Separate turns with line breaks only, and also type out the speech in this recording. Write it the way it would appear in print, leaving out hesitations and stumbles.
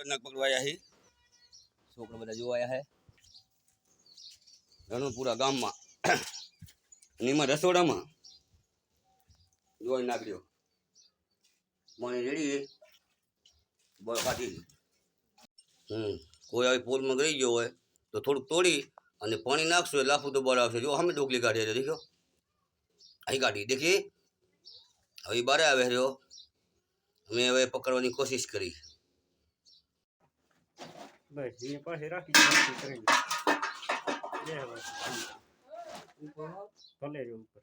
खतरनाक पकड़वाया है छोकरा बधा जो आया है रણપુરા ગામમાં નીમાં રસોડામાં જોઈ નાખ્યો મને રેડી બળ કાઢી કોઈ આવી પોલમાં ગઈ ગયો હોય તો થોડુંક તોડી અને પાણી નાખશો એટલે લાફું તો બળ આવશે જો અમે ડોકલી કાઢી છે દેખ્યો અહીં કાઢી દેખી હવે બારે આવે રહ્યો મેં હવે પકડવાની કોશિશ કરી
બસ એ પાસે રાખી કરી લે હવે ઉપર ભલે રે ઉપર